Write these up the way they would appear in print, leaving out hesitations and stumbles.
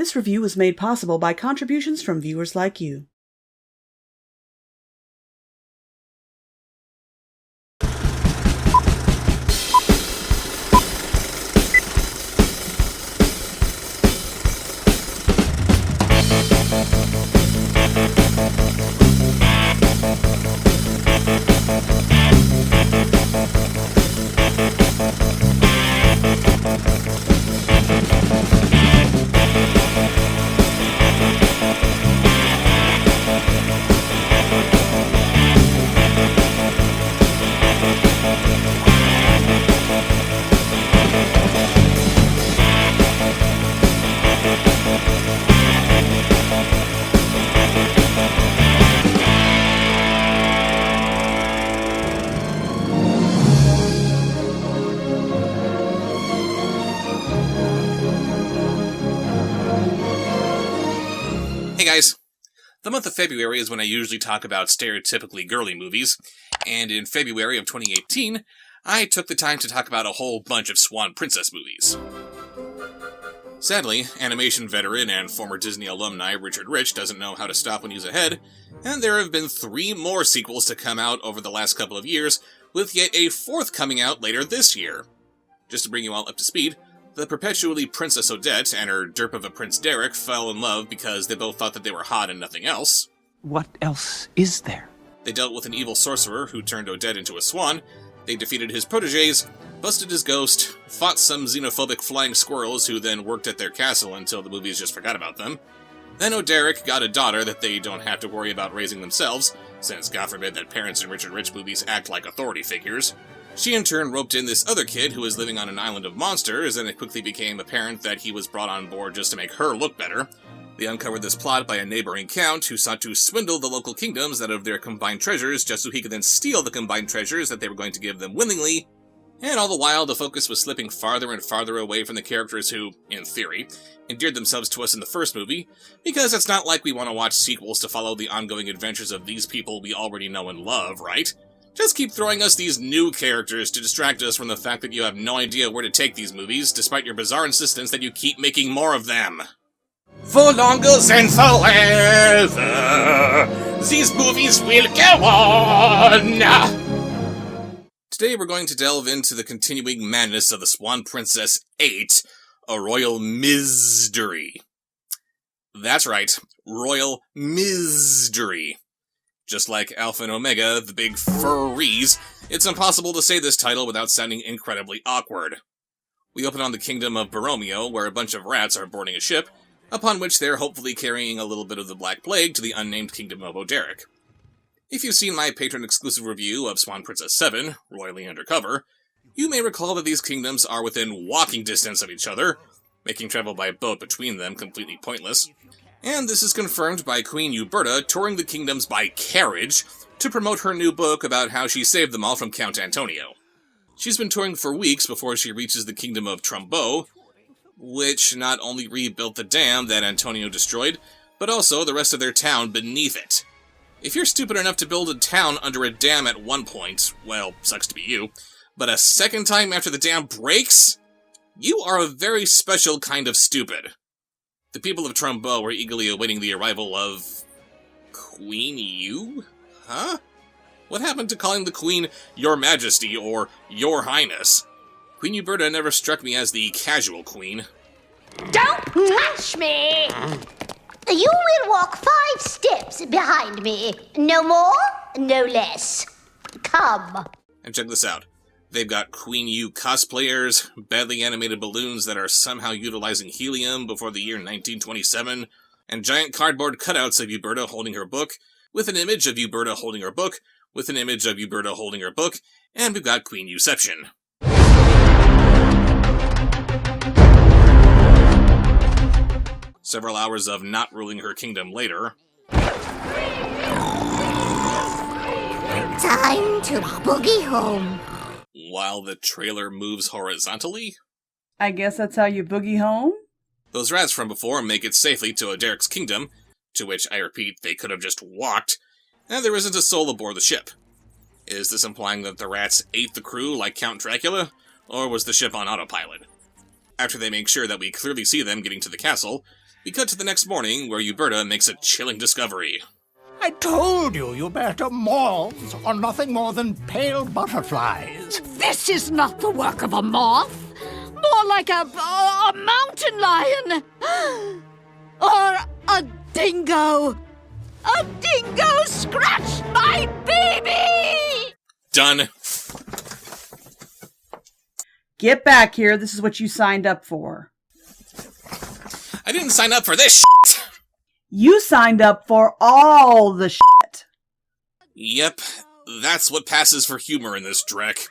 This review was made possible by contributions from viewers like you. Hey guys, the month of February is when I usually talk about stereotypically girly movies, and in February of 2018, I took the time to talk about a whole bunch of Swan Princezz movies. Sadly, animation veteran and former Disney alumni Richard Rich doesn't know how to stop when he's ahead, and there have been 3 more sequels to come out over the last couple of years, with yet a 4th coming out later this year. Just to bring you all up to speed, the perpetually Princess Odette and her derp of a Prince Derek fell in love because they both thought that they were hot and nothing else. What else is there? They dealt with an evil sorcerer who turned Odette into a swan, they defeated his protégés, busted his ghost, fought some xenophobic flying squirrels who then worked at their castle until the movies just forgot about them. Then O'Derrick got a daughter that they don't have to worry about raising themselves, since God forbid that parents in Richard Rich movies act like authority figures. She in turn roped in this other kid who was living on an island of monsters, and it quickly became apparent that he was brought on board just to make her look better. They uncovered this plot by a neighboring count who sought to swindle the local kingdoms out of their combined treasures just so he could then steal the combined treasures that they were going to give them willingly. And all the while, the focus was slipping farther and farther away from the characters who, in theory, endeared themselves to us in the first movie, because it's not like we want to watch sequels to follow the ongoing adventures of these people we already know and love, right? Just keep throwing us these new characters to distract us from the fact that you have no idea where to take these movies, despite your bizarre insistence that you keep making more of them. For longer and forever, these movies will go on! Today we're going to delve into the continuing madness of the Zwan Princezz 8, a royal Myztery. That's right, royal Myztery. Just like Alpha and Omega, the big furries, it's impossible to say this title without sounding incredibly awkward. We open on the kingdom of Borromeo, where a bunch of rats are boarding a ship, upon which they're hopefully carrying a little bit of the Black Plague to the unnamed kingdom of O'Derrick. If you've seen my patron-exclusive review of Swan Princezz 7, Royally Undercover, you may recall that these kingdoms are within walking distance of each other, making travel by boat between them completely pointless. And this is confirmed by Queen Uberta touring the kingdoms by carriage to promote her new book about how she saved them all from Count Antonio. She's been touring for weeks before she reaches the kingdom of Trumbeau, which not only rebuilt the dam that Antonio destroyed, but also the rest of their town beneath it. If you're stupid enough to build a town under a dam at one point, well, sucks to be you, but a second time after the dam breaks? You are a very special kind of stupid. The people of Trumbeau were eagerly awaiting the arrival of... Queen Yu? Huh? What happened to calling the Queen Your Majesty or Your Highness? Queen Uberta never struck me as the casual queen. Don't touch me! You will walk 5 steps behind me. No more, no less. Come. And check this out. They've got Queen Yu cosplayers, badly animated balloons that are somehow utilizing helium before the year 1927, and giant cardboard cutouts of Uberta holding her book, with an image of Uberta holding her book, with an image of Uberta holding her book, and we've got Queen Uception. Several hours of not ruling her kingdom later. Time to boogie home. While the trailer moves horizontally? I guess that's how you boogie home? Those rats from before make it safely to O'Derrick's kingdom, to which, I repeat, they could have just walked, and there isn't a soul aboard the ship. Is this implying that the rats ate the crew like Count Dracula, or was the ship on autopilot? After they make sure that we clearly see them getting to the castle, We cut to the next morning, where Uberta makes a chilling discovery. I told you Uberta moths are nothing more than pale butterflies. This is not the work of a moth. More like a mountain lion. Or a dingo. A dingo scratched my baby! Done. Get back here. This is what you signed up for. I didn't sign up for this shit! You signed up for all the shit. Yep, that's what passes for humor in this dreck.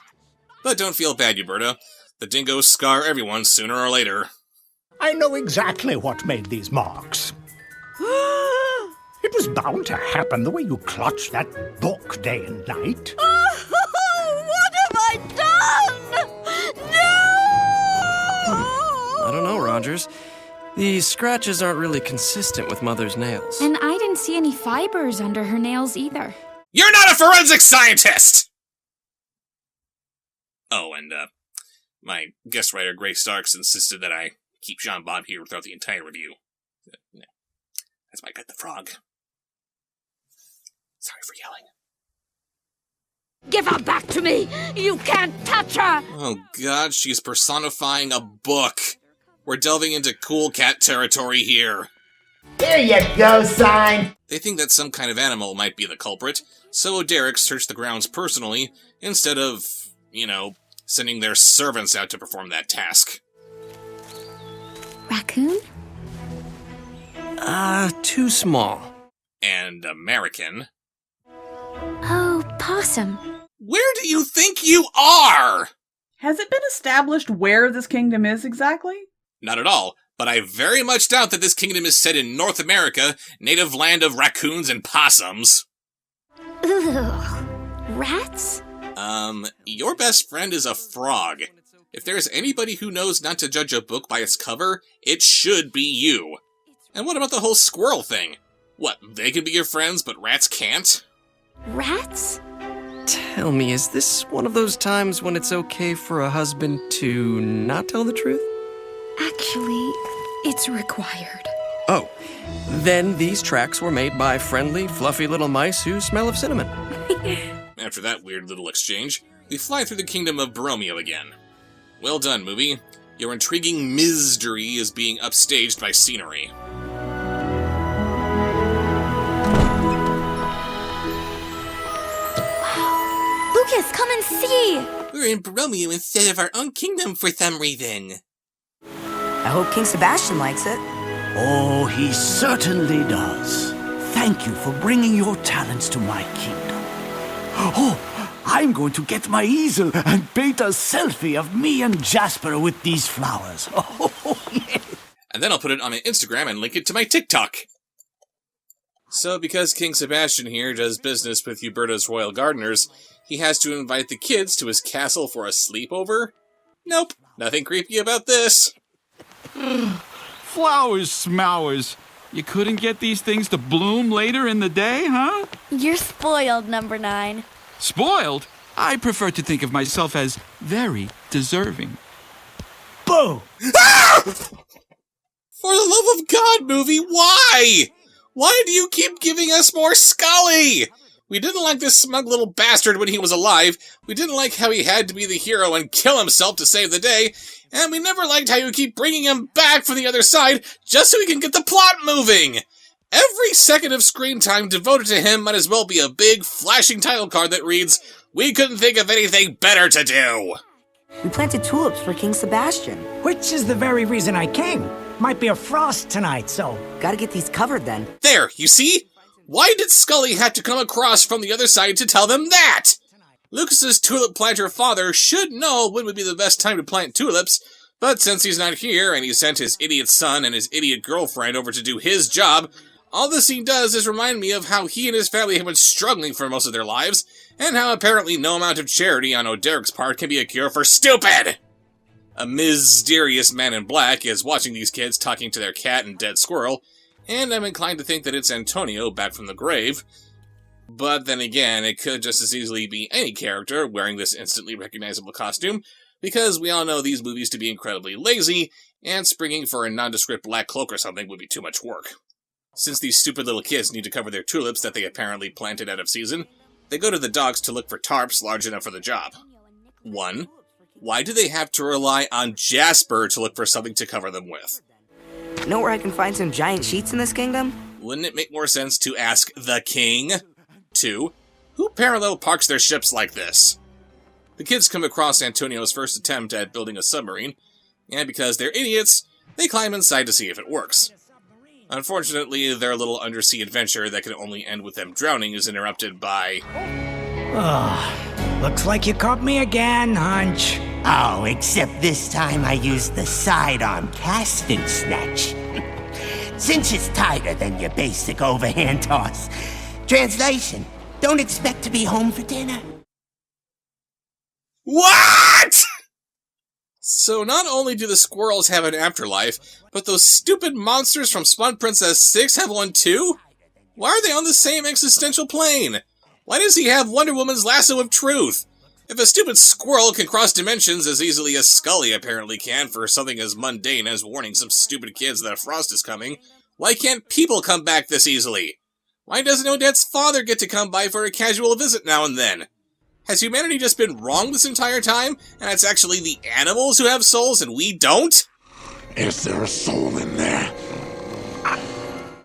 But don't feel bad, Uberta. The dingoes scar everyone sooner or later. I know exactly what made these marks. It was bound to happen the way you clutched that book day and night. What have I done? No! I don't know, Rogers. These scratches aren't really consistent with Mother's nails. And I didn't see any fibers under her nails either. You're not a forensic scientist! Oh, and, my guest writer, Grace Starks, insisted that I keep Jean Bob here throughout the entire review. That's my pet the frog. Sorry for yelling. Give her back to me! You can't touch her! Oh god, she's personifying a book. We're delving into cool cat territory here. Here you go, sign! They think that some kind of animal might be the culprit, so Derek searched the grounds personally, instead of, sending their servants out to perform that task. Raccoon? Too small. And American. Oh, possum. Where do you think you are? Has it been established where this kingdom is exactly? Not at all, but I very much doubt that this kingdom is set in North America, native land of raccoons and possums. Ugh. Rats? Your best friend is a frog. If there's anybody who knows not to judge a book by its cover, it should be you. And what about the whole squirrel thing? What, they can be your friends, but rats can't? Rats? Tell me, is this one of those times when it's okay for a husband to not tell the truth? Actually, it's required. Oh, then these tracks were made by friendly, fluffy little mice who smell of cinnamon. After that weird little exchange, we fly through the kingdom of Borromeo again. Well done, movie. Your intriguing Myztery is being upstaged by scenery. Lucas, come and see! We're in Borromeo instead of our own kingdom for some reason. I hope King Sebastian likes it. Oh, he certainly does. Thank you for bringing your talents to my kingdom. Oh, I'm going to get my easel and paint a selfie of me and Jasper with these flowers. Oh, yeah. And then I'll put it on my Instagram and link it to my TikTok. So, because King Sebastian here does business with Uberta's royal gardeners, he has to invite the kids to his castle for a sleepover? Nope, nothing creepy about this. Flowers, smowers. You couldn't get these things to bloom later in the day, huh? You're spoiled, number 9. Spoiled? I prefer to think of myself as very deserving. Boo! Ah! For the love of God, movie, why? Why do you keep giving us more Scully? We didn't like this smug little bastard when he was alive, we didn't like how he had to be the hero and kill himself to save the day, and we never liked how you keep bringing him back from the other side just so we can get the plot moving! Every second of screen time devoted to him might as well be a big, flashing title card that reads, "We couldn't think of anything better to do!" We planted tulips for King Sebastian. Which is the very reason I came. Might be a frost tonight, so... Gotta get these covered then. There, you see? Why did Scully have to come across from the other side to tell them that? Lucas's tulip planter father should know when would be the best time to plant tulips, but since he's not here and he sent his idiot son and his idiot girlfriend over to do his job, all this scene does is remind me of how he and his family have been struggling for most of their lives, and how apparently no amount of charity on O'Derek's part can be a cure for stupid! A mysterious man in black is watching these kids talking to their cat and dead squirrel, and I'm inclined to think that it's Antonio back from the grave. But then again, it could just as easily be any character wearing this instantly recognizable costume, because we all know these movies to be incredibly lazy, and springing for a nondescript black cloak or something would be too much work. Since these stupid little kids need to cover their tulips that they apparently planted out of season, they go to the docks to look for tarps large enough for the job. 1. Why do they have to rely on Jasper to look for something to cover them with? Know where I can find some giant sheets in this kingdom? Wouldn't it make more sense to ask the king? 2. Who parallel parks their ships like this? The kids come across Antonio's first attempt at building a submarine, and because they're idiots, they climb inside to see if it works. Unfortunately, their little undersea adventure that can only end with them drowning is interrupted by... Looks like you caught me again, Hunch. Oh, except this time I used the sidearm casting snatch. Since it's tighter than your basic overhand toss. Translation, don't expect to be home for dinner. What?! So not only do the squirrels have an afterlife, but those stupid monsters from Zwan Princezz 6 have one too? Why are they on the same existential plane? Why does he have Wonder Woman's lasso of truth? If a stupid squirrel can cross dimensions as easily as Scully apparently can for something as mundane as warning some stupid kids that a frost is coming, why can't people come back this easily? Why doesn't Odette's father get to come by for a casual visit now and then? Has humanity just been wrong this entire time, and it's actually the animals who have souls and we don't? Is there a soul in there?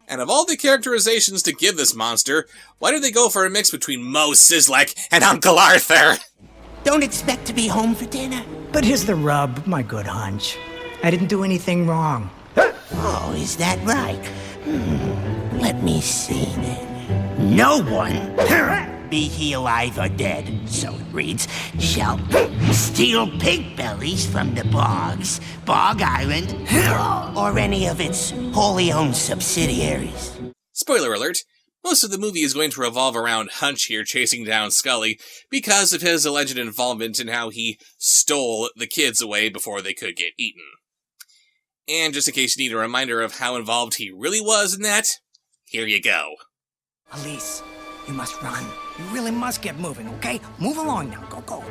And of all the characterizations to give this monster, why do they go for a mix between Mo Sizlek and Uncle Arthur? Don't expect to be home for dinner. But here's the rub, my good Hunch. I didn't do anything wrong. Oh, is that right? Let me see then. No one, be he alive or dead, so it reads, shall steal pig bellies from the bogs, Bog Island, or any of its wholly owned subsidiaries. Spoiler alert, most of the movie is going to revolve around Hunch here chasing down Scully because of his alleged involvement in how he stole the kids away before they could get eaten. And just in case you need a reminder of how involved he really was in that, here you go. Elise, you must run. You really must get moving, okay? Move along now. Go, go.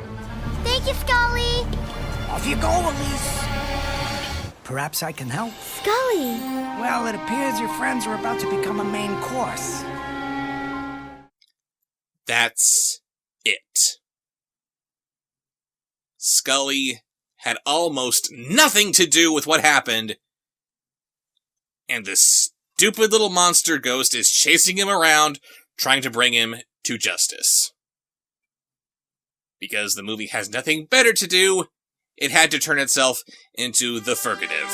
Thank you, Scully. Off you go, Elise. Perhaps I can help. Scully. Well, it appears your friends are about to become a main course. That's it. Scully had almost nothing to do with what happened, and this stupid little monster ghost is chasing him around, trying to bring him to justice. Because the movie has nothing better to do, it had to turn itself into the furgative.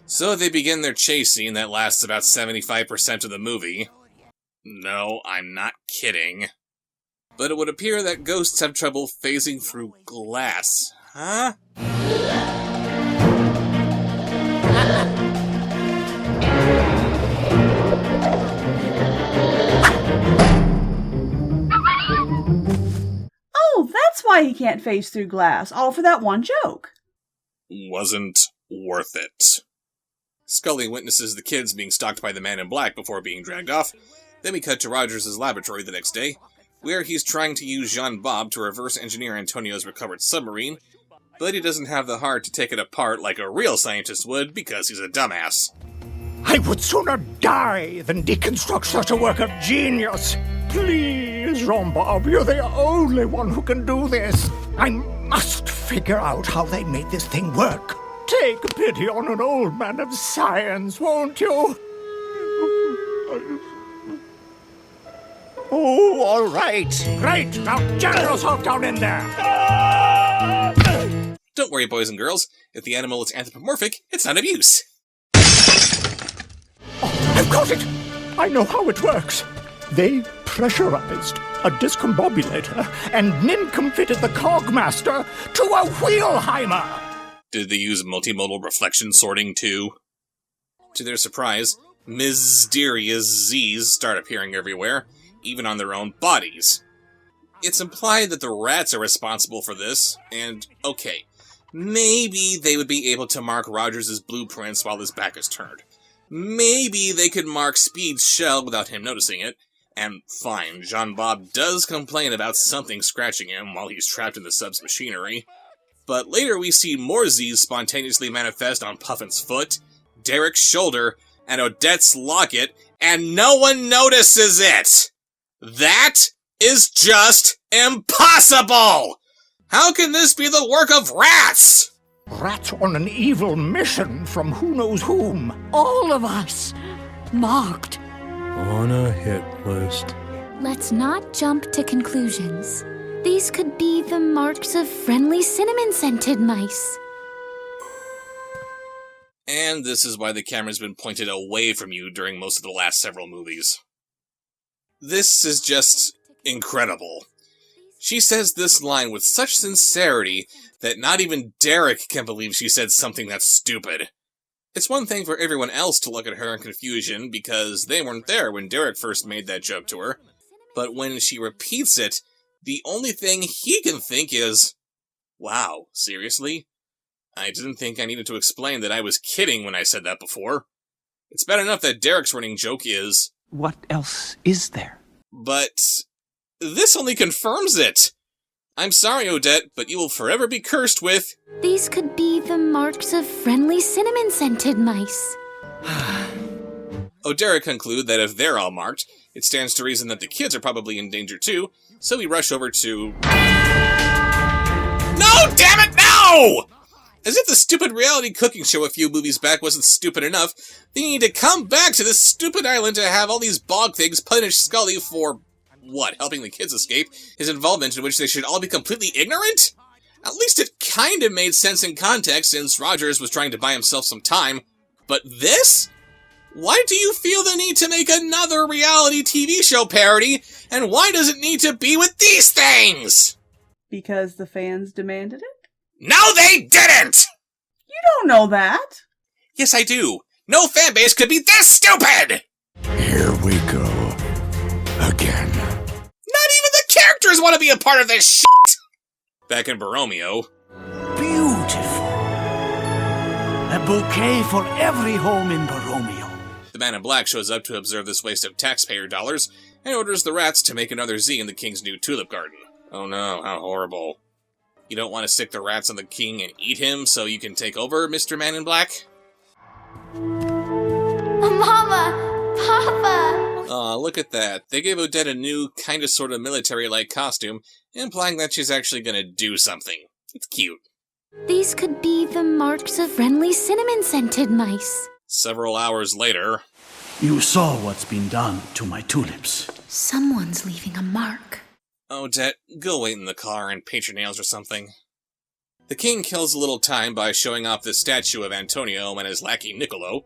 So they begin their chase scene that lasts about 75% of the movie. No, I'm not kidding. But it would appear that ghosts have trouble phasing through glass, huh? Oh, that's why he can't phase through glass, all for that one joke. Wasn't worth it. Scully witnesses the kids being stalked by the man in black before being dragged off. Then we cut to Rogers' laboratory the next day, where he's trying to use Jean-Bob to reverse engineer Antonio's recovered submarine, but he doesn't have the heart to take it apart like a real scientist would because he's a dumbass. I would sooner die than deconstruct such a work of genius. Please, Jean-Bob, you're the only one who can do this. I must figure out how they made this thing work. Take pity on an old man of science, won't you? Oh, all right. Great. Now jam yourself down in there. Don't worry, boys and girls. If the animal is anthropomorphic, it's not abuse. Oh, I've got it. I know how it works. They pressurized a discombobulator and nincomfitted the cogmaster to a wheelheimer. Did they use multimodal reflection sorting too? To their surprise, mysterious Z's start appearing everywhere, even on their own bodies. It's implied that the rats are responsible for this, and okay, maybe they would be able to mark Rogers' blueprints while his back is turned. Maybe they could mark Speed's shell without him noticing it, And fine, Jean-Bob does complain about something scratching him while he's trapped in the sub's machinery. But later we see more Z's spontaneously manifest on Puffin's foot, Derek's shoulder, and Odette's locket, and no one notices it! That is just impossible! How can this be the work of rats? Rats on an evil mission from who knows whom. All of us. Marked. On a hit list. Let's not jump to conclusions. These could be the marks of friendly cinnamon-scented mice. And this is why the camera's been pointed away from you during most of the last several movies. This is just incredible. She says this line with such sincerity that not even Derek can believe she said something that's stupid. It's one thing for everyone else to look at her in confusion because they weren't there when Derek first made that joke to her, but when she repeats it, the only thing he can think is, wow, seriously? I didn't think I needed to explain that I was kidding when I said that before. It's bad enough that Derek's running joke is, What else is there? But this only confirms it. I'm sorry, Odette, but you will forever be cursed with... These could be the marks of friendly cinnamon-scented mice. Derek conclude that if they're all marked, it stands to reason that the kids are probably in danger too, so we rush over to... No, damn it, no! As if the stupid reality cooking show a few movies back wasn't stupid enough, they need to come back to this stupid island to have all these bog things punish Scully for... what, helping the kids escape? His involvement in which they should all be completely ignorant? At least it kind of made sense in context since Rogers was trying to buy himself some time. But this? Why do you feel the need to make another reality TV show parody? And why does it need to be with these things? Because the fans demanded it? No, they didn't! You don't know that. Yes, I do. No fan base could be this stupid! Here we go. Again. Not even the characters want to be a part of this shit! Back in Borromeo. Beautiful. A bouquet for every home in Borromeo. The man in black shows up to observe this waste of taxpayer dollars and orders the rats to make another Z in the king's new tulip garden. Oh no, how horrible. You don't want to stick the rats on the king and eat him so you can take over, Mr. Man in Black? Mama! Papa! Aw, look at that. They gave Odette a new, kinda sorta military-like costume, implying that she's actually gonna do something. It's cute. These could be the marks of friendly cinnamon-scented mice. Several hours later... You saw what's been done to my tulips. Someone's leaving a mark. Odette, go wait in the car and paint your nails or something. The king kills a little time by showing off the statue of Antonio and his lackey Niccolo,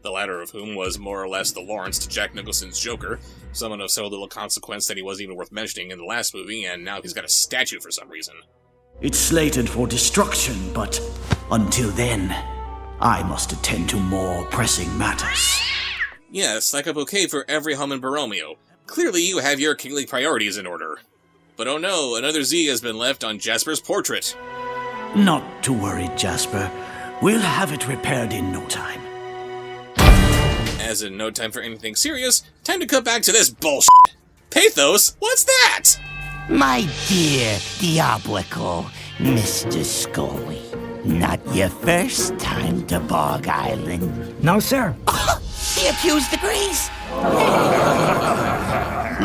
the latter of whom was more or less the Lawrence to Jack Nicholson's Joker, someone of so little consequence that he wasn't even worth mentioning in the last movie, and now he's got a statue for some reason. It's slated for destruction, but until then, I must attend to more pressing matters. Yes, like a bouquet for every home in Borromeo. Clearly you have your kingly priorities in order. But oh no, another Z has been left on Jasper's portrait. Not to worry, Jasper. We'll have it repaired in no time. As in no time for anything serious, time to cut back to this bullshit. Pathos? What's that? My dear Diabolical Mr. Scully, not your first time to Bog Island. No, sir. The accused agrees.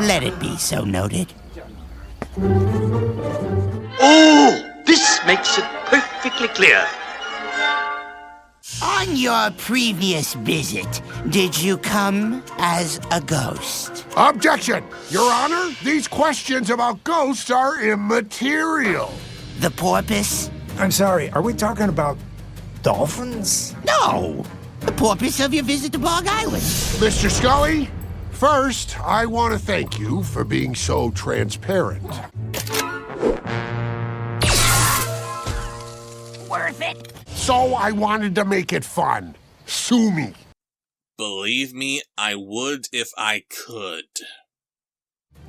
Let it be so noted. Oh, this makes it perfectly clear. On your previous visit, did you come as a ghost? Objection! Your Honor, these questions about ghosts are immaterial. The porpoise? I'm sorry, are we talking about dolphins? No! The porpoise of your visit to Bog Island. Mr. Scully, first, I want to thank you for being so transparent. Worth it. So I wanted to make it fun. Sue me. Believe me, I would if I could.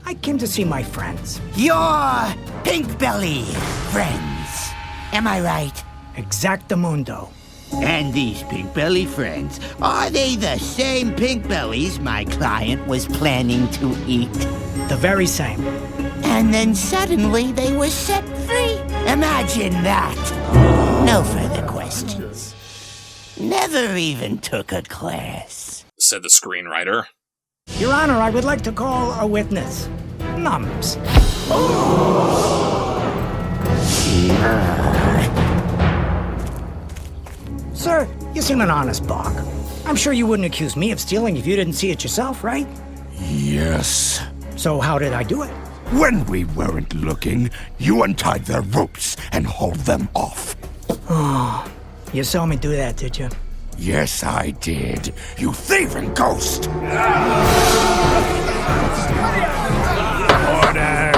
I came to see my friends. Your pink belly friends. Am I right? Exactamundo. And these pink belly friends, are they the same pink bellies my client was planning to eat? The very same. And then suddenly they were set free. Imagine that. No further questions. Never even took a class, said the screenwriter. Your Honor, I would like to call a witness. Nums. Sir, you seem an honest bog. I'm sure you wouldn't accuse me of stealing if you didn't see it yourself, right? Yes. So how did I do it? When we weren't looking, you untied their ropes and hauled them off. Oh, you saw me do that, did you? Yes, I did. You thieving ghost! Order!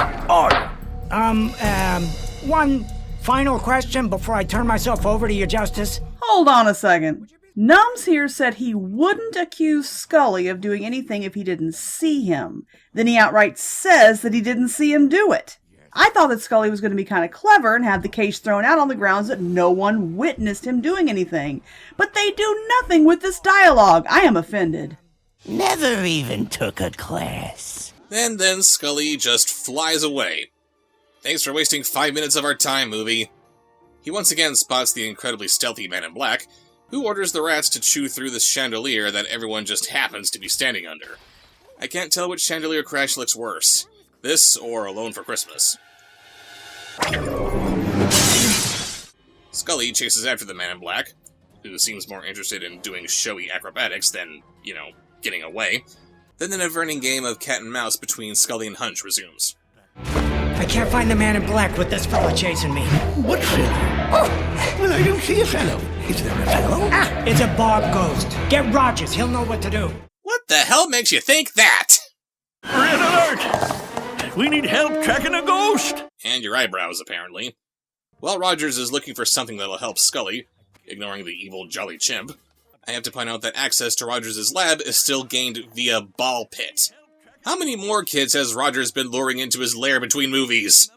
One final question before I turn myself over to your justice. Hold on a second. Nums here said he wouldn't accuse Scully of doing anything if he didn't see him. Then he outright says that he didn't see him do it. I thought that Scully was going to be kind of clever and have the case thrown out on the grounds that no one witnessed him doing anything. But they do nothing with this dialogue. I am offended. Never even took a class. And then Scully just flies away. Thanks for wasting 5 minutes of our time, movie. He once again spots the incredibly stealthy Man in Black, who orders the rats to chew through the chandelier that everyone just happens to be standing under. I can't tell which chandelier crash looks worse, this or Alone for Christmas. Scully chases after the Man in Black, who seems more interested in doing showy acrobatics than, getting away. Then the never-ending game of cat and mouse between Scully and Hunch resumes. I can't find the Man in Black with this fella chasing me. What fellow? Oh, well, I don't see a fellow. Is there a fellow? Ah, it's a bog ghost. Get Rogers, he'll know what to do. What the hell makes you think that? Red alert! We need help tracking a ghost! And your eyebrows, apparently. While Rogers is looking for something that'll help Scully, ignoring the evil Jolly Chimp, I have to point out that access to Rogers' lab is still gained via Ball Pit. How many more kids has Rogers been luring into his lair between movies?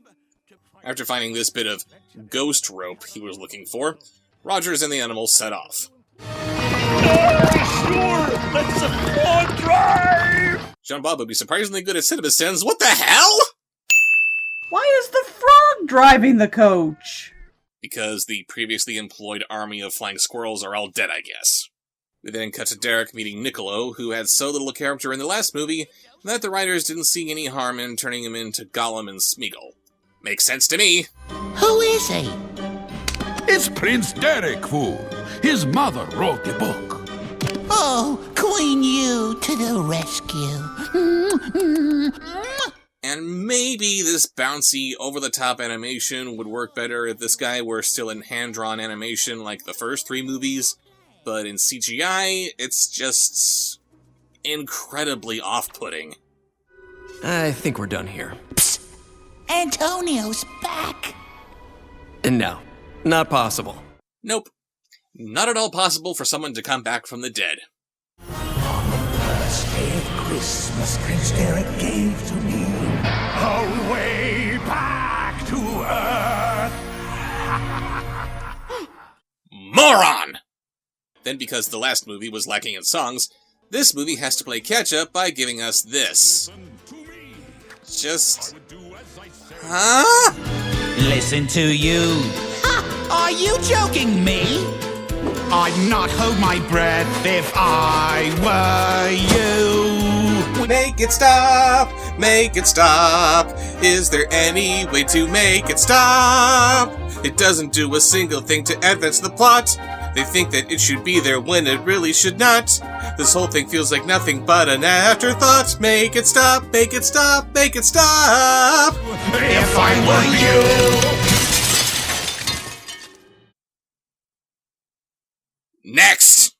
After finding this bit of ghost rope he was looking for, Rogers and the animals set off. Let's applaud drive! John Bob would be surprisingly good at cinema sins. What the hell? Why is the frog driving the coach? Because the previously employed army of flying squirrels are all dead, I guess. We then cut to Derek meeting Niccolo, who had so little character in the last movie that the writers didn't see any harm in turning him into Gollum and Smeagol. Makes sense to me. Who is he? It's Prince Derek, fool. His mother wrote the book. Oh, Queen Yu to the rescue. And maybe this bouncy, over-the-top animation would work better if this guy were still in hand-drawn animation like the first 3 movies, but in CGI, it's just incredibly off-putting. I think we're done here. Psst. Antonio's back. And no, not possible. Nope. Not at all possible for someone to come back from the dead. On the first day of Christmas, Prince Derek gave to me a way back to Earth. Moron! Then because the last movie was lacking in songs, this movie has to play catch-up by giving us this. Just... Huh? Listen to you. Are you joking me? I'd not hold my breath if I were you. Make it stop! Make it stop! Is there any way to make it stop? It doesn't do a single thing to advance the plot. They think that it should be there when it really should not. This whole thing feels like nothing but an afterthought. Make it stop! Make it stop! Make it stop! If I were you. Next!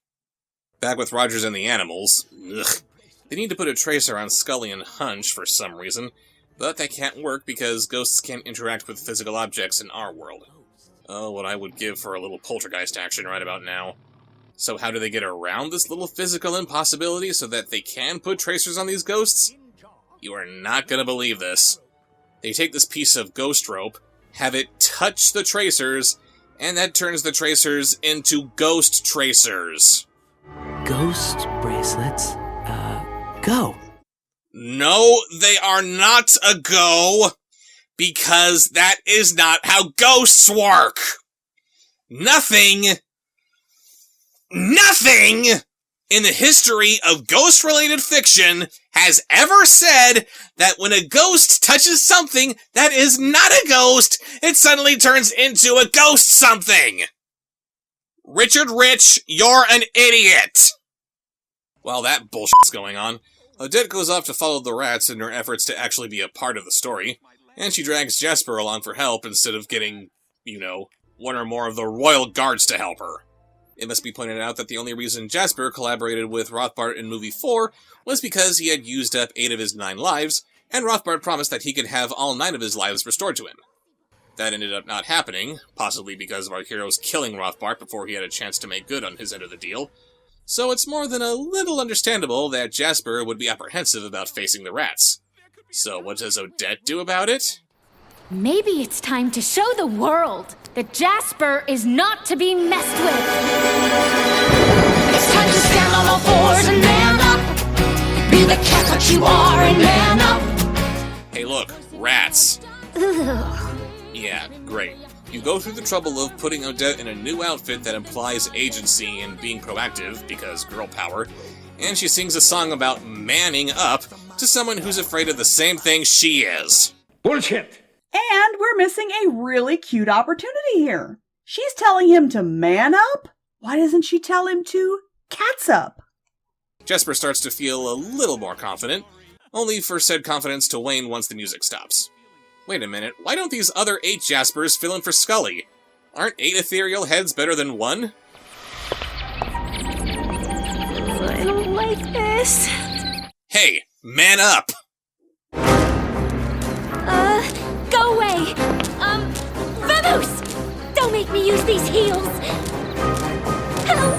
Back with Rogers and the animals. Ugh. They need to put a tracer on Scully and Hunch for some reason, but that can't work because ghosts can't interact with physical objects in our world. Oh, what I would give for a little poltergeist action right about now. So how do they get around this little physical impossibility so that they can put tracers on these ghosts? You are not gonna believe this. They take this piece of ghost rope, have it touch the tracers, And that turns the tracers into ghost tracers. Ghost bracelets? Go. No, they are not a go, because that is not how ghosts work. Nothing in the history of ghost-related fiction has ever said that when a ghost touches something that is not a ghost, it suddenly turns into a ghost something. Richard Rich, you're an idiot. While that bullshit's going on, Odette goes off to follow the rats in her efforts to actually be a part of the story, and she drags Jasper along for help instead of getting, one or more of the royal guards to help her. It must be pointed out that the only reason Jasper collaborated with Rothbart in movie 4 was because he had used up 8 of his 9 lives, and Rothbart promised that he could have all 9 of his lives restored to him. That ended up not happening, possibly because of our heroes killing Rothbart before he had a chance to make good on his end of the deal. So it's more than a little understandable that Jasper would be apprehensive about facing the rats. So what does Odette do about it? Maybe it's time to show the world that Jasper is not to be messed with. It's time to stand on all fours and man up. Be the cat that you are and man up. Hey look, rats. Ugh. Yeah, great. You go through the trouble of putting Odette in a new outfit that implies agency and being proactive, because girl power, and she sings a song about manning up to someone who's afraid of the same thing she is. Bullshit! And we're missing a really cute opportunity here. She's telling him to man up? Why doesn't she tell him to cat's up? Jasper starts to feel a little more confident, only for said confidence to wane once the music stops. Wait a minute, why don't these other 8 Jaspers fill in for Scully? Aren't 8 ethereal heads better than 1? I don't like this. Hey, man up! Go away! Vamoose! Don't make me use these heels! Help!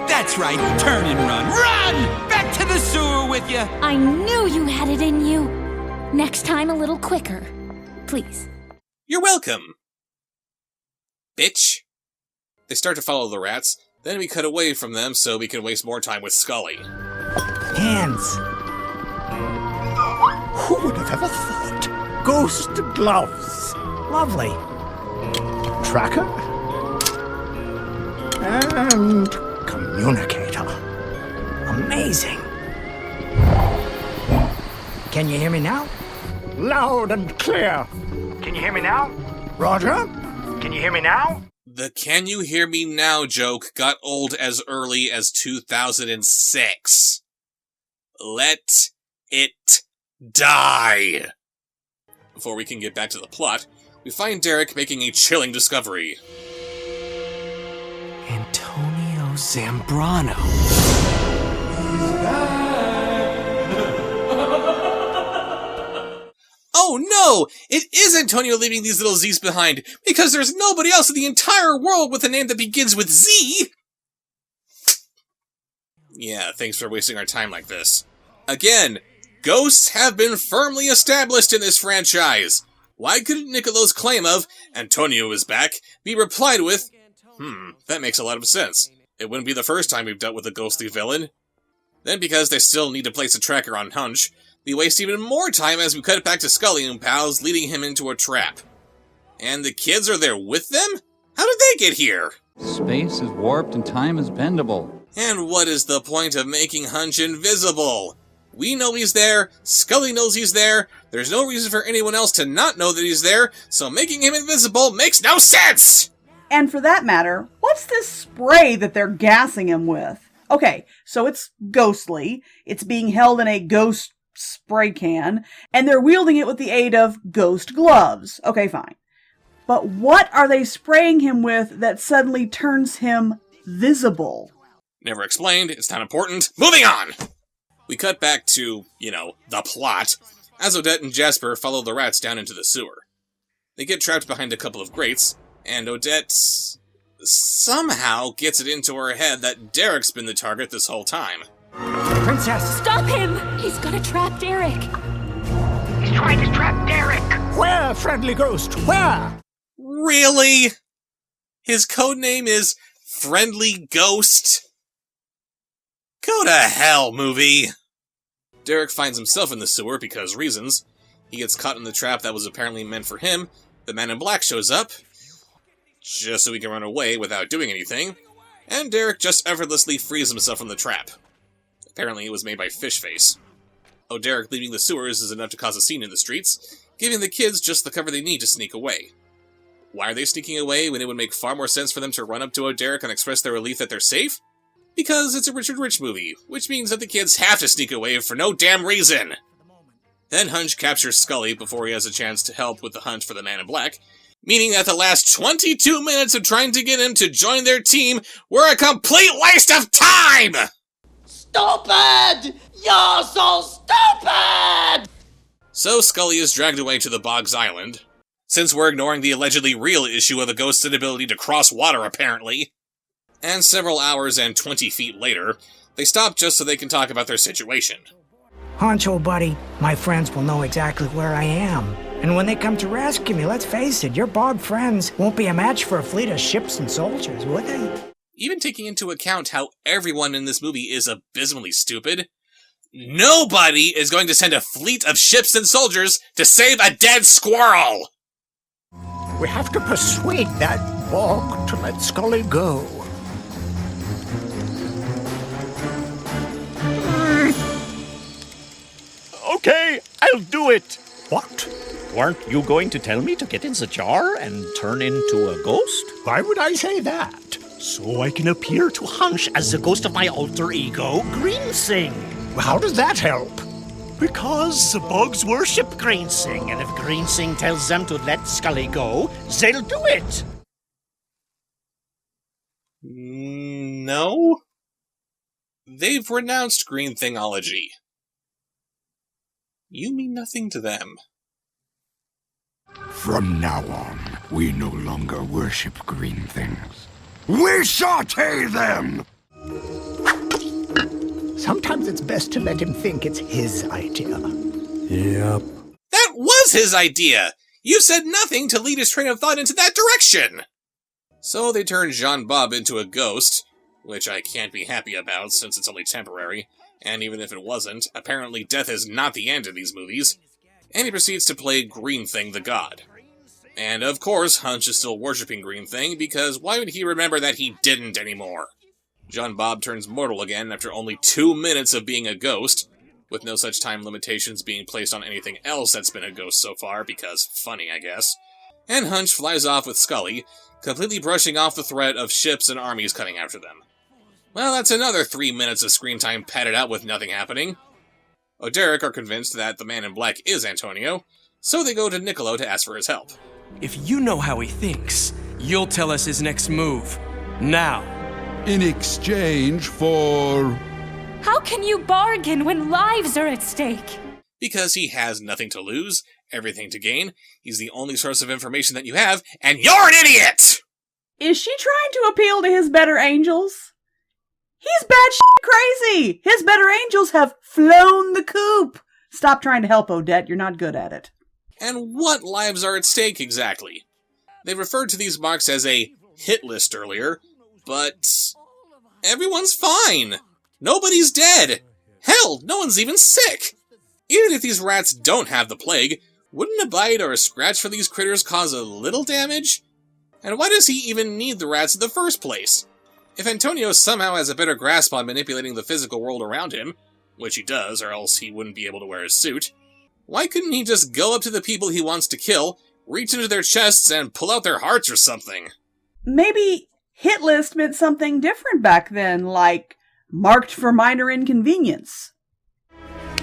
That's right, turn and run. Run! Back to the sewer with you! I knew you had it in you! Next time a little quicker. Please. You're welcome! Bitch. They start to follow the rats, then we cut away from them so we can waste more time with Scully. Hands. Who would have ever thought? Ghost gloves. Lovely. Tracker. And communicator. Amazing. Can you hear me now? Loud and clear. Can you hear me now? Roger. Can you hear me now? The "can you hear me now" joke got old as early as 2006. Let it die! Before we can get back to the plot, we find Derek making a chilling discovery. Antonio Zambrano. Oh no! It is Antonio leaving these little Z's behind, because there's nobody else in the entire world with a name that begins with Z! Yeah, thanks for wasting our time like this. Again, ghosts have been firmly established in this franchise. Why couldn't Nicolo's claim of "Antonio is back" be replied with, that makes a lot of sense. It wouldn't be the first time we've dealt with a ghostly villain. Then because they still need to place a tracker on Hunch, we waste even more time as we cut back to Scully and pals, leading him into a trap. And the kids are there with them? How did they get here? Space is warped and time is bendable. And what is the point of making Hunch invisible? We know he's there, Scully knows he's there, there's no reason for anyone else to not know that he's there, so making him invisible makes no sense! And for that matter, what's this spray that they're gassing him with? Okay, so it's ghostly, it's being held in a ghost spray can, and they're wielding it with the aid of ghost gloves. Okay, fine. But what are they spraying him with that suddenly turns him visible? Never explained, it's not important. Moving on! We cut back to, the plot, as Odette and Jasper follow the rats down into the sewer. They get trapped behind a couple of grates, and Odette somehow gets it into her head that Derek's been the target this whole time. Princess! Stop him! He's gonna trap Derek. trying to trap Derek. Where, friendly ghost? Where? Really? His codename is Friendly Ghost? Go to hell, movie! Derek finds himself in the sewer because reasons. He gets caught in the trap that was apparently meant for him. The man in black shows up, just so he can run away without doing anything, and Derek just effortlessly frees himself from the trap. Apparently it was made by Fishface. Oh, Derek leaving the sewers is enough to cause a scene in the streets, giving the kids just the cover they need to sneak away. Why are they sneaking away when it would make far more sense for them to run up to Derek and express their relief that they're safe? Because it's a Richard Rich movie, which means that the kids have to sneak away for no damn reason! Then Hunch captures Scully before he has a chance to help with the hunt for the Man in Black, meaning that the last 22 minutes of trying to get him to join their team were a complete waste of time! Stupid! You're so stupid! So Scully is dragged away to the Boggs Island, since we're ignoring the allegedly real issue of the ghost's inability to cross water, apparently. And several hours and 20 feet later, they stop just so they can talk about their situation. Hunch, old buddy, my friends will know exactly where I am. And when they come to rescue me, let's face it, your bog friends won't be a match for a fleet of ships and soldiers, would they? Even taking into account how everyone in this movie is abysmally stupid, nobody is going to send a fleet of ships and soldiers to save a dead squirrel! We have to persuade that bog to let Scully go. Okay, I'll do it. What? Weren't you going to tell me to get in the jar and turn into a ghost? Why would I say that? So I can appear to Hunch as the ghost of my alter ego, Greensing. How does that help? Because the bugs worship Greensing, and if Greensing tells them to let Scully go, they'll do it. No? They've renounced green thingology. You mean nothing to them. From now on, we no longer worship green things. We saute them! Sometimes it's best to let him think it's his idea. Yep. That was his idea! You said nothing to lead his train of thought into that direction! So they turned Jean-Bob into a ghost, which I can't be happy about since it's only temporary. And even if it wasn't, apparently death is not the end of these movies. And he proceeds to play Green Thing the God. And of course, Hunch is still worshipping Green Thing, because why would he remember that he didn't anymore? Jean-Bob turns mortal again after only 2 minutes of being a ghost, with no such time limitations being placed on anything else that's been a ghost so far, because funny, I guess. And Hunch flies off with Scully, completely brushing off the threat of ships and armies coming after them. Well, that's another 3 minutes of screen time padded out with nothing happening. Derek are convinced that the Man in Black is Antonio, so they go to Niccolo to ask for his help. If you know how he thinks, you'll tell us his next move. Now. In exchange for... How can you bargain when lives are at stake? Because he has nothing to lose, everything to gain. He's the only source of information that you have, and you're an idiot! Is she trying to appeal to his better angels? He's batshit crazy! His better angels have flown the coop! Stop trying to help, Odette. You're not good at it. And what lives are at stake, exactly? They referred to these marks as a hit list earlier, but everyone's fine. Nobody's dead. Hell, no one's even sick. Even if these rats don't have the plague, wouldn't a bite or a scratch for these critters cause a little damage? And why does he even need the rats in the first place? If Antonio somehow has a better grasp on manipulating the physical world around him, which he does, or else he wouldn't be able to wear his suit, why couldn't he just go up to the people he wants to kill, reach into their chests, and pull out their hearts or something? Maybe hit list meant something different back then, like marked for minor inconvenience.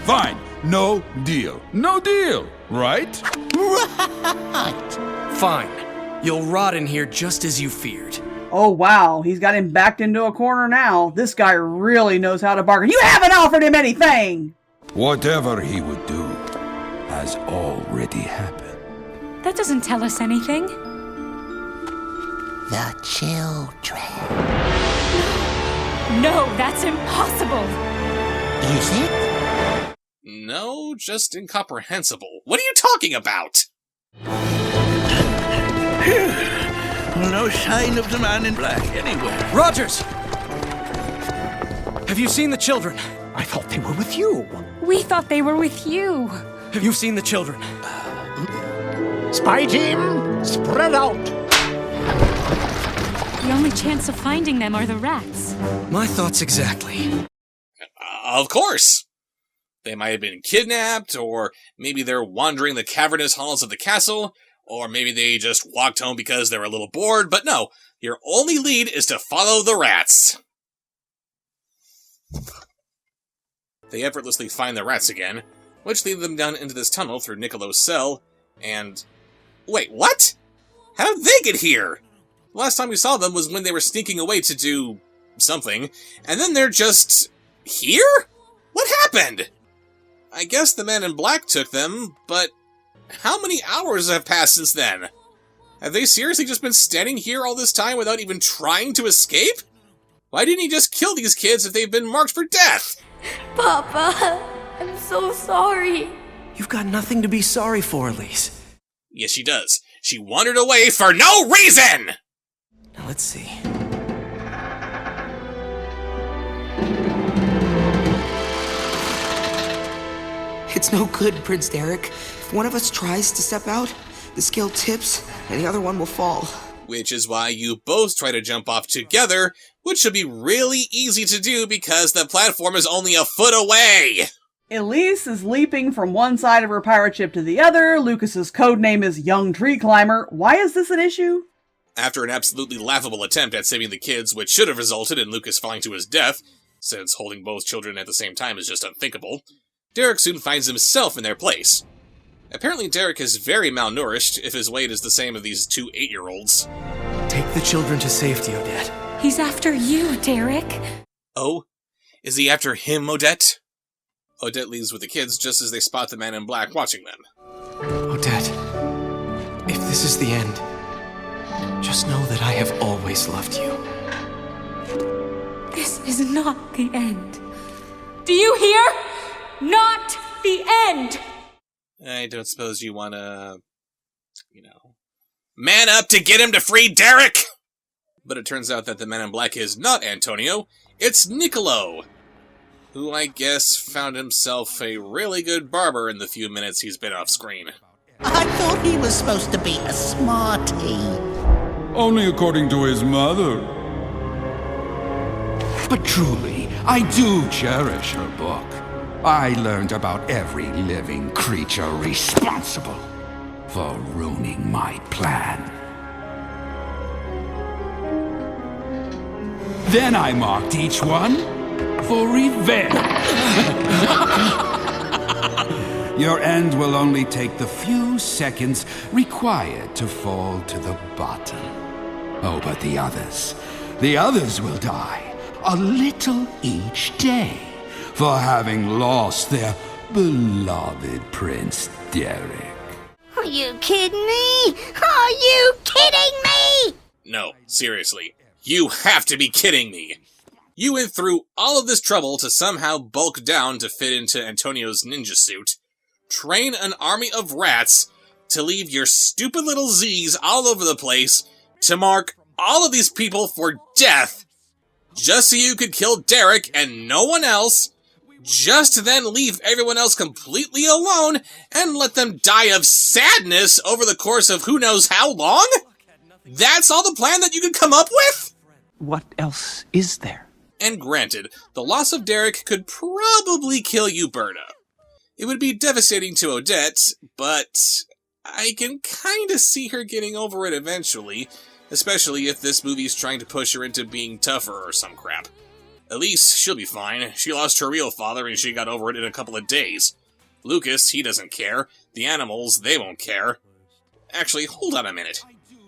Fine. No deal. No deal, right? Right. Fine. You'll rot in here just as you feared. Oh wow, he's got him backed into a corner now. This guy really knows how to bargain. You haven't offered him anything! Whatever he would do has already happened. That doesn't tell us anything. The children. No, that's impossible. Is it? No, just incomprehensible. What are you talking about? No sign of the man in black anywhere. Rogers! Have you seen the children? I thought they were with you. We thought they were with you. Have you seen the children? Spy team, spread out. The only chance of finding them are the rats. My thoughts exactly. Of course! They might have been kidnapped, or maybe they're wandering the cavernous halls of the castle, or maybe they just walked home because they were a little bored, but no, your only lead is to follow the rats. They effortlessly find the rats again, which lead them down into this tunnel through Nicolo's cell, and... Wait, what? How did they get here? The last time we saw them was when they were sneaking away to do... something, and then they're just... here? What happened? I guess the man in black took them, but... how many hours have passed since then? Have they seriously just been standing here all this time without even trying to escape? Why didn't he just kill these kids if they've been marked for death? Papa, I'm so sorry. You've got nothing to be sorry for, Elise. Yes, she does. She wandered away for no reason! Now let's see. It's no good, Prince Derek. If one of us tries to step out, the scale tips and the other one will fall. Which is why you both try to jump off together, which should be really easy to do because the platform is only a foot away! Elise is leaping from one side of her pirate ship to the other. Lucas's code name is Young Tree Climber. Why is this an issue? After an absolutely laughable attempt at saving the kids, which should have resulted in Lucas falling to his death, since holding both children at the same time is just unthinkable, Derek soon finds himself in their place. Apparently Derek is very malnourished if his weight is the same as these two 8-year-olds. Take the children to safety, Odette. He's after you, Derek. Oh? Is he after him, Odette? Odette leaves with the kids just as they spot the man in black watching them. Odette, if this is the end, just know that I have always loved you. This is not the end. Do you hear? Not the end! I don't suppose you wanna... man up to get him to free Derek! But it turns out that the man in black is not Antonio, it's Nicolo, who I guess found himself a really good barber in the few minutes he's been off screen. I thought he was supposed to be a smarty. Only according to his mother. But truly, I do cherish her book. I learned about every living creature responsible for ruining my plan. Then I marked each one for revenge. Your end will only take the few seconds required to fall to the bottom. Oh, but the others will die a little each day for having lost their beloved Prince Derek. Are you kidding me? Are you kidding me? No, seriously. You have to be kidding me! You went through all of this trouble to somehow bulk down to fit into Antonio's ninja suit, train an army of rats, to leave your stupid little Z's all over the place, to mark all of these people for death, just so you could kill Derek and no one else, just to then leave everyone else completely alone and let them die of sadness over the course of who knows how long? That's all the plan that you could come up with? What else is there? And granted, the loss of Derek could probably kill Uberta. It would be devastating to Odette, but I can kinda see her getting over it eventually, especially if this movie's trying to push her into being tougher or some crap. Elise, she'll be fine. She lost her real father and she got over it in a couple of days. Lucas, he doesn't care. The animals, they won't care. Actually, hold on a minute.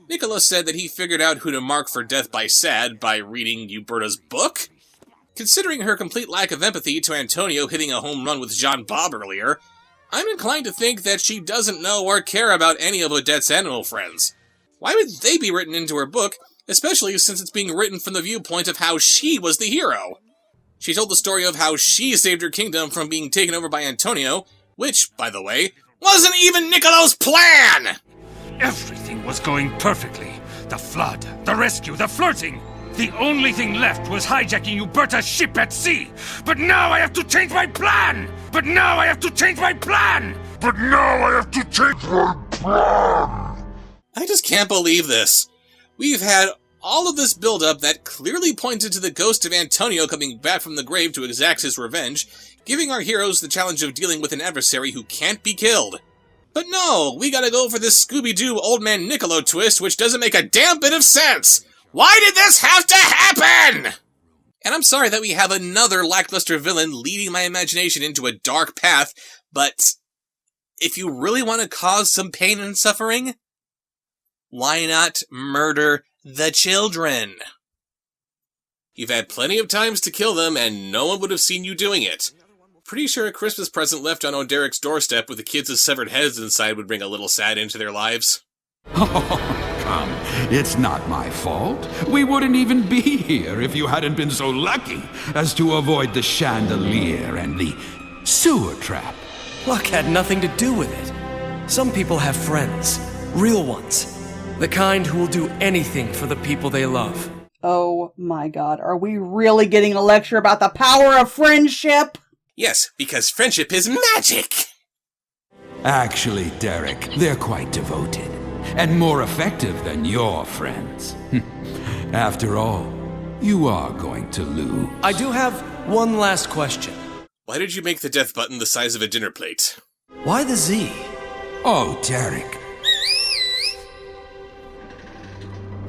Nicolo said that he figured out who to mark for death by sad by reading Uberta's book? Considering her complete lack of empathy to Antonio hitting a home run with Jean Bob earlier, I'm inclined to think that she doesn't know or care about any of Odette's animal friends. Why would they be written into her book, especially since it's being written from the viewpoint of how she was the hero? She told the story of how she saved her kingdom from being taken over by Antonio, which, by the way, wasn't even Niccolo's plan! Everything was going perfectly. The flood, the rescue, the flirting. The only thing left was hijacking Uberta's ship at sea. But now I have to change my plan! But now I have to change my plan! But now I have to change my plan! I just can't believe this. We've had all of this build-up that clearly pointed to the ghost of Antonio coming back from the grave to exact his revenge, giving our heroes the challenge of dealing with an adversary who can't be killed. But no, we gotta go for this Scooby-Doo Old Man Niccolo twist, which doesn't make a damn bit of sense! Why did this have to happen?! And I'm sorry that we have another lackluster villain leading my imagination into a dark path, but if you really want to cause some pain and suffering, why not murder the children? You've had plenty of times to kill them, and no one would have seen you doing it. Pretty sure a Christmas present left on O'Derek's doorstep with the kids' severed heads inside would bring a little sad into their lives. Oh, come. It's not my fault. We wouldn't even be here if you hadn't been so lucky as to avoid the chandelier and the sewer trap. Luck had nothing to do with it. Some people have friends. Real ones. The kind who will do anything for the people they love. Oh my god, are we really getting a lecture about the power of friendship? Yes, because friendship is magic! Actually, Derek, they're quite devoted. And more effective than your friends. After all, you are going to lose. I do have one last question. Why did you make the death button the size of a dinner plate? Why the Z? Oh, Derek.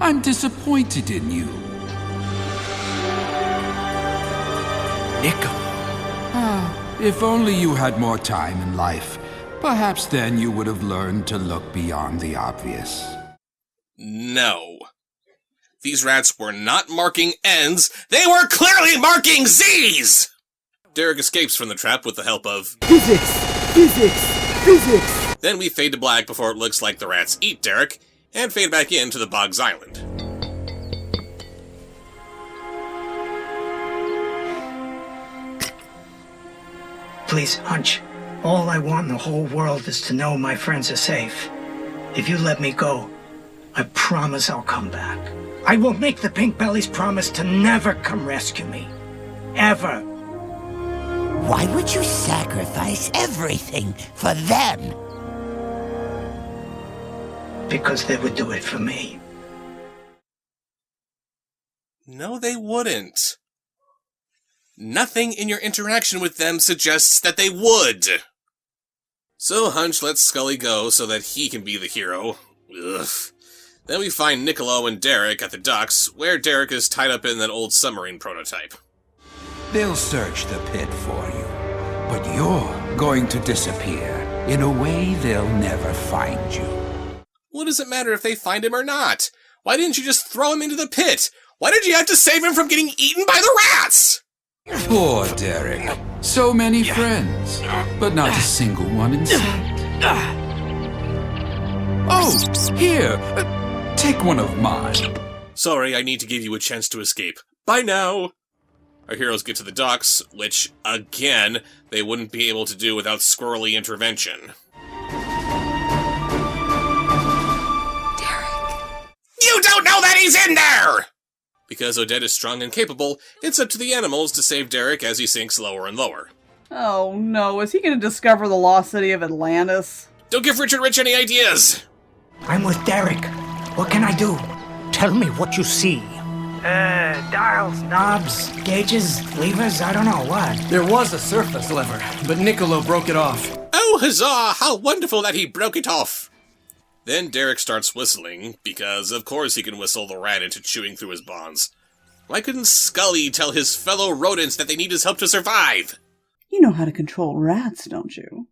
I'm disappointed in you. Nico. If only you had more time in life, perhaps then you would have learned to look beyond the obvious. No. These rats were not marking N's, they were clearly marking Z's! Derek escapes from the trap with the help of Physics! Then we fade to black before it looks like the rats eat Derek, and fade back into the Boggs Island. Please, Hunch. All I want in the whole world is to know my friends are safe. If you let me go, I promise I'll come back. I will make the Pink Bellies promise to never come rescue me. Ever. Why would you sacrifice everything for them? Because they would do it for me. No, they wouldn't. Nothing in your interaction with them suggests that they would. So Hunch lets Scully go so that he can be the hero. Ugh. Then we find Niccolo and Derek at the docks, where Derek is tied up in that old submarine prototype. They'll search the pit for you, but you're going to disappear in a way they'll never find you. What does it matter if they find him or not? Why didn't you just throw him into the pit? Why did you have to save him from getting eaten by the rats? Poor Derek. So many friends, but not a single one in sight. Oh, here. Take one of mine. Sorry, I need to give you a chance to escape. Bye now! Our heroes get to the docks, which, again, they wouldn't be able to do without squirrely intervention. Derek. You don't know that he's in there! Because Odette is strong and capable, it's up to the animals to save Derek as he sinks lower and lower. Oh no, is he going to discover the lost city of Atlantis? Don't give Richard Rich any ideas! I'm with Derek. What can I do? Tell me what you see. Dials, knobs, gauges, levers, I don't know what. There was a surface lever, but Niccolo broke it off. Oh, huzzah! How wonderful that he broke it off! Then Derek starts whistling, because of course he can whistle the rat into chewing through his bonds. Why couldn't Scully tell his fellow rodents that they need his help to survive? You know how to control rats, don't you?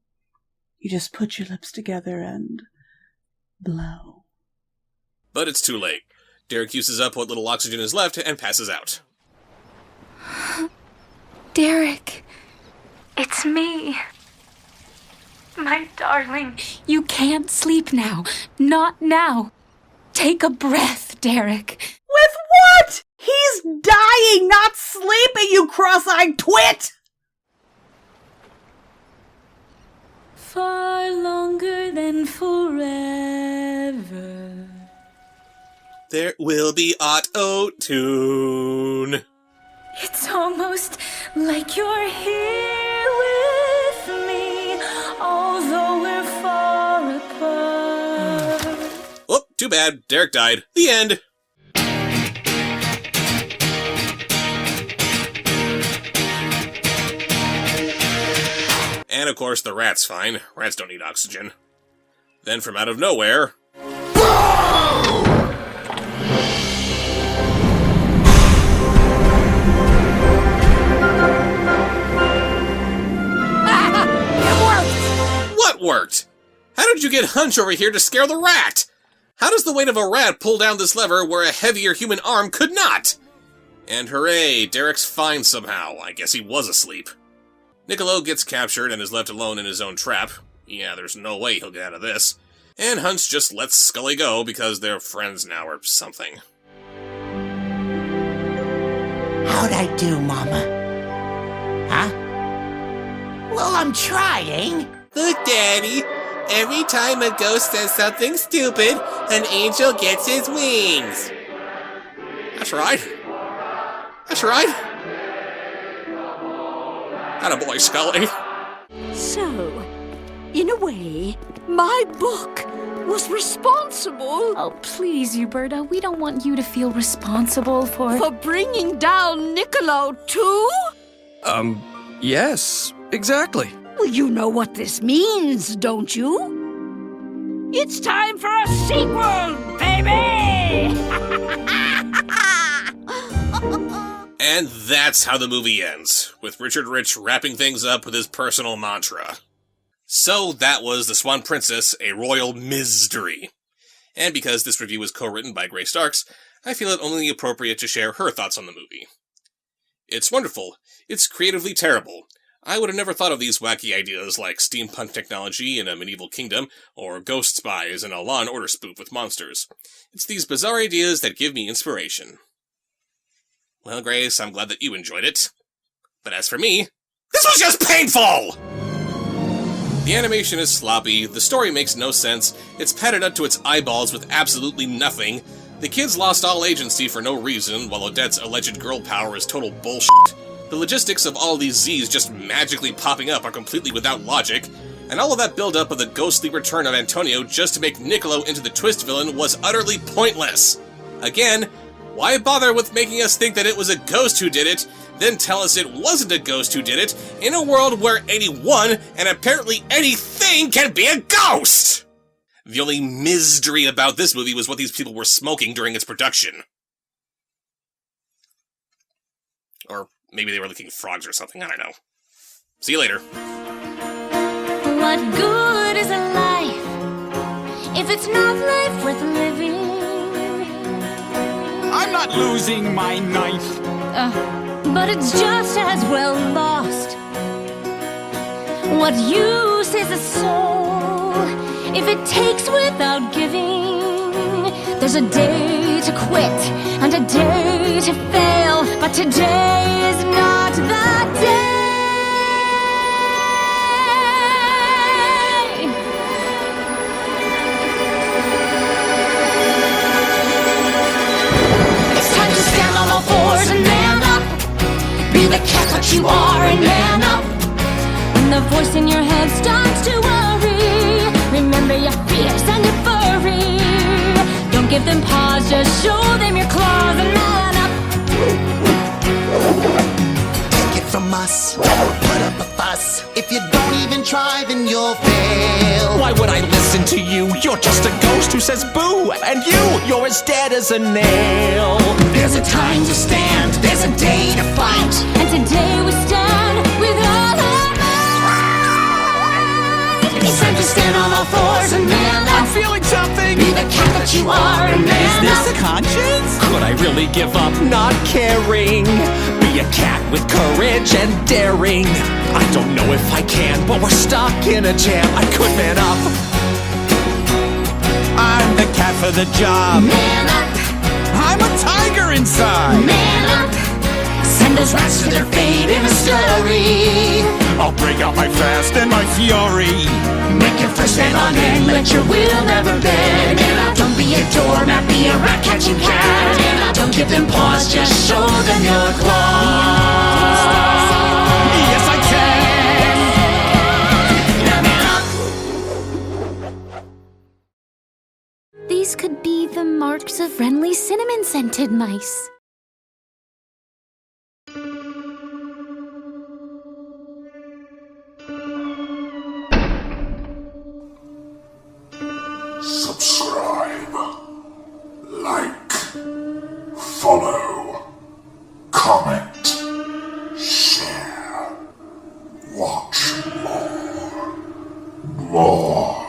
You just put your lips together and blow. But it's too late. Derek uses up what little oxygen is left and passes out. Derek, it's me. My darling. You can't sleep now. Not now. Take a breath, Derek. With what? He's dying, not sleeping, you cross-eyed twit! Far longer than forever. There will be auto-tune. It's almost like you're here with me, although we're far apart. Oh, too bad. Derek died. The end. And of course, the rat's fine. Rats don't need oxygen. Then from out of nowhere... What worked? How did you get Hunch over here to scare the rat? How does the weight of a rat pull down this lever where a heavier human arm could not? And hooray, Derek's fine somehow. I guess he was asleep. Niccolo gets captured and is left alone in his own trap. Yeah, there's no way he'll get out of this. And Hunch just lets Scully go because they're friends now or something. How'd I do, Mama? Huh? Well, I'm trying. Look, Daddy. Every time a ghost says something stupid, an angel gets his wings. That's right. That's right. Attaboy, Scully. So, in a way, my book was responsible. Oh, please, Uberta, we don't want you to feel responsible For bringing down Niccolo, too? Yes, exactly. Well, you know what this means, don't you? It's time for a sequel, baby! And that's how the movie ends, with Richard Rich wrapping things up with his personal mantra. So that was The Zwan Princezz, a royal Myztery. And because this review was co-written by Grace Starks, I feel it only appropriate to share her thoughts on the movie. It's wonderful. It's creatively terrible. I would have never thought of these wacky ideas like steampunk technology in a medieval kingdom, or ghost spies in a Law & Order spoof with monsters. It's these bizarre ideas that give me inspiration. Well, Grace, I'm glad that you enjoyed it. But as for me, this was just painful! The animation is sloppy, the story makes no sense, it's padded up to its eyeballs with absolutely nothing, the kids lost all agency for no reason, while Odette's alleged girl power is total bullshit. The logistics of all these Z's just magically popping up are completely without logic, and all of that build-up of the ghostly return of Antonio just to make Niccolo into the twist villain was utterly pointless. Again, why bother with making us think that it was a ghost who did it, then tell us it wasn't a ghost who did it, in a world where anyone, and apparently anything, can be a ghost?! The only mystery about this movie was what these people were smoking during its production. Or maybe they were licking frogs or something, I don't know. See you later. What good is a life if it's not life worth living? I'm not losing my knife. But it's just as well lost. What use is a soul if it takes without giving? There's a day to quit and a day to fail, but today is not the day. It's time to stand on all fours and man up. Be the cat that you are and man up. When the voice in your head starts to worry, remember your fears and your furry. Don't give them pause, just show them your claws and man up. Take it from us, put up a fuss. If you don't even try, then you'll fail. Why would I listen to you? You're just a ghost who says boo. And you're as dead as a nail. There's a time to stand, there's a day to fight. And today we stand with all our might. It's time to stand on all fours and man up. I'm feeling something. Be the cat that you are and man Is up. this conscience? Could I really give up not caring? Be a cat with courage and daring. I don't know if I can, but we're stuck in a jam. I could man up. I'm the cat for the job. Man up. I'm a tiger inside. Man up! Send those rats to their fate in a scurry. I'll break out my fast and my fury. Make your first stand on end, let your will never bend. And don't be a doormat, be a rat-catching cat. And don't give them paws, just show them your claws. Yes, I can. Now man up! These could be the marks of friendly cinnamon-scented mice. Subscribe, like, follow, comment, share, watch more.